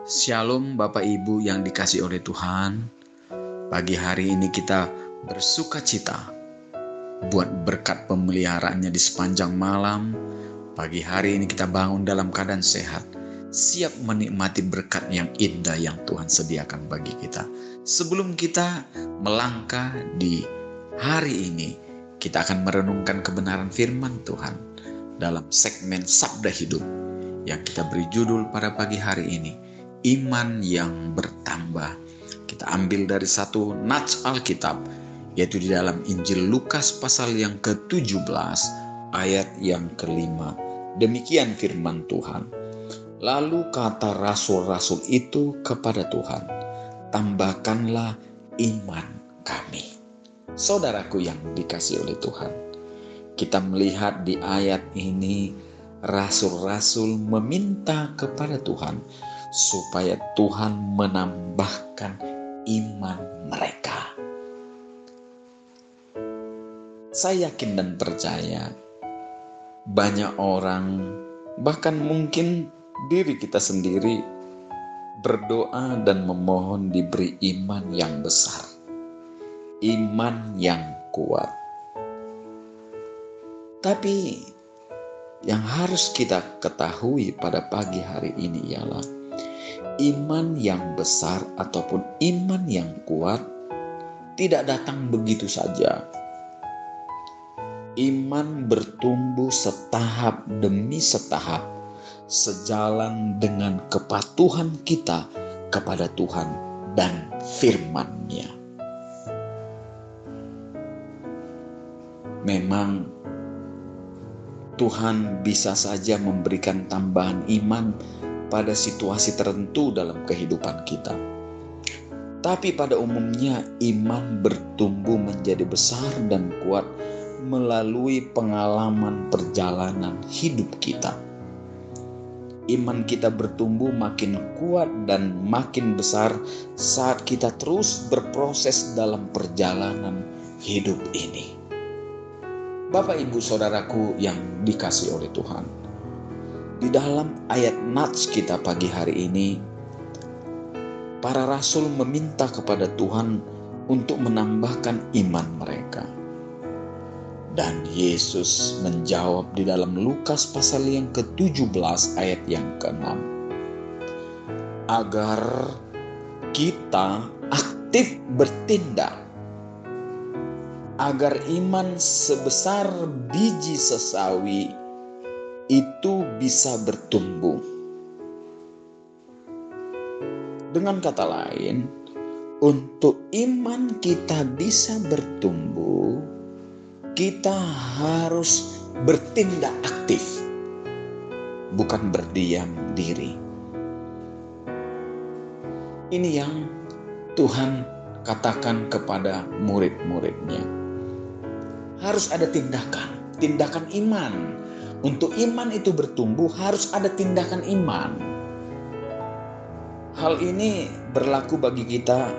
Shalom Bapak Ibu yang dikasihi oleh Tuhan. Pagi hari ini kita bersuka cita buat berkat pemeliharaannya di sepanjang malam. Pagi hari ini kita bangun dalam keadaan sehat, siap menikmati berkat yang indah yang Tuhan sediakan bagi kita. Sebelum kita melangkah di hari ini, kita akan merenungkan kebenaran firman Tuhan dalam segmen Sabda Hidup yang kita beri judul pada pagi hari ini, Iman yang Bertambah. Kita ambil dari satu nats Alkitab, yaitu di dalam Injil Lukas pasal yang ke-17 ayat yang ke-5. Demikian firman Tuhan. Lalu kata rasul-rasul itu kepada Tuhan, tambahkanlah iman kami. Saudaraku yang dikasihi oleh Tuhan, kita melihat di ayat ini rasul-rasul meminta kepada Tuhan supaya Tuhan menambahkan iman mereka. Saya yakin dan percaya banyak orang, bahkan mungkin diri kita sendiri, berdoa dan memohon diberi iman yang besar, iman yang kuat. Tapi yang harus kita ketahui pada pagi hari ini ialah iman yang besar ataupun iman yang kuat tidak datang begitu saja. Iman bertumbuh setahap demi setahap, sejalan dengan kepatuhan kita kepada Tuhan dan firman-Nya. Memang Tuhan bisa saja memberikan tambahan iman pada situasi tertentu dalam kehidupan kita. Tapi pada umumnya iman bertumbuh menjadi besar dan kuat melalui pengalaman perjalanan hidup kita. Iman kita bertumbuh makin kuat dan makin besar saat kita terus berproses dalam perjalanan hidup ini. Bapak, Ibu, Saudaraku yang dikasihi oleh Tuhan, di dalam ayat nats kita pagi hari ini, para rasul meminta kepada Tuhan untuk menambahkan iman mereka. Dan Yesus menjawab di dalam Lukas pasal yang ke-17 ayat yang ke-6. Agar kita aktif bertindak, agar iman sebesar biji sesawi itu bisa bertumbuh. Dengan kata lain, untuk iman kita bisa bertumbuh, kita harus bertindak aktif, bukan berdiam diri. Ini yang Tuhan katakan kepada murid-muridnya. Harus ada tindakan iman. Untuk iman itu bertumbuh harus ada tindakan iman. Hal ini berlaku bagi kita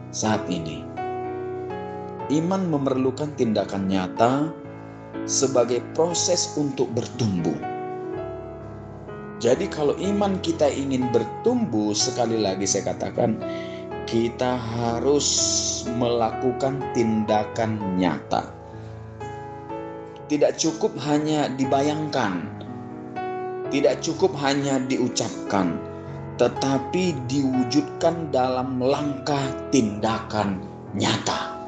saat ini. Iman memerlukan tindakan nyata sebagai proses untuk bertumbuh. Jadi kalau iman kita ingin bertumbuh, sekali lagi saya katakan, kita harus melakukan tindakan nyata. Tidak cukup hanya dibayangkan, tidak cukup hanya diucapkan, tetapi diwujudkan dalam langkah tindakan nyata.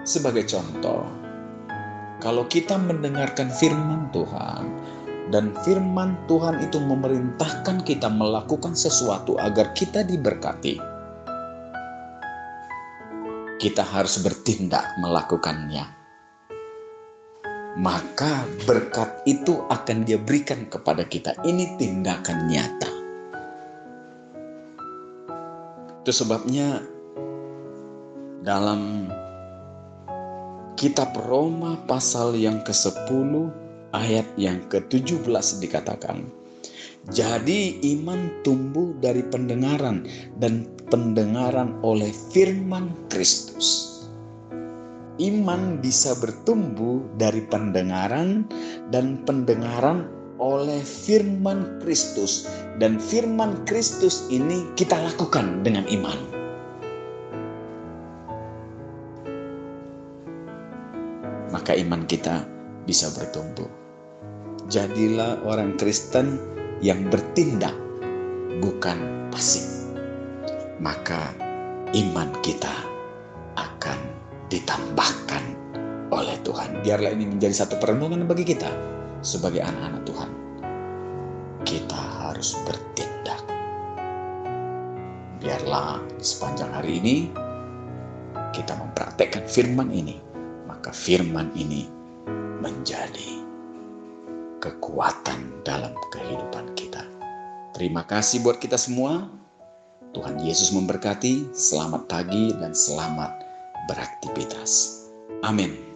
Sebagai contoh, kalau kita mendengarkan firman Tuhan, dan firman Tuhan itu memerintahkan kita melakukan sesuatu agar kita diberkati, kita harus bertindak melakukannya. Maka berkat itu akan Dia berikan kepada kita. Ini tindakan nyata. Itu sebabnya dalam kitab Roma pasal yang ke-10 ayat yang ke-17 dikatakan, jadi iman tumbuh dari pendengaran dan pendengaran oleh firman Kristus. Iman bisa bertumbuh dari pendengaran dan pendengaran oleh firman Kristus. Dan firman Kristus ini kita lakukan dengan iman. Maka iman kita bisa bertumbuh. Jadilah orang Kristen yang bertindak, bukan pasif. Maka iman kita akan ditambahkan oleh Tuhan. Biarlah ini menjadi satu perenungan bagi kita sebagai anak-anak Tuhan. Kita harus bertindak. Biarlah sepanjang hari ini kita mempraktekkan firman ini, maka firman ini menjadi kekuatan dalam kehidupan kita. Terima kasih buat kita semua. Tuhan Yesus memberkati. Selamat pagi dan selamat beraktivitas. Amin.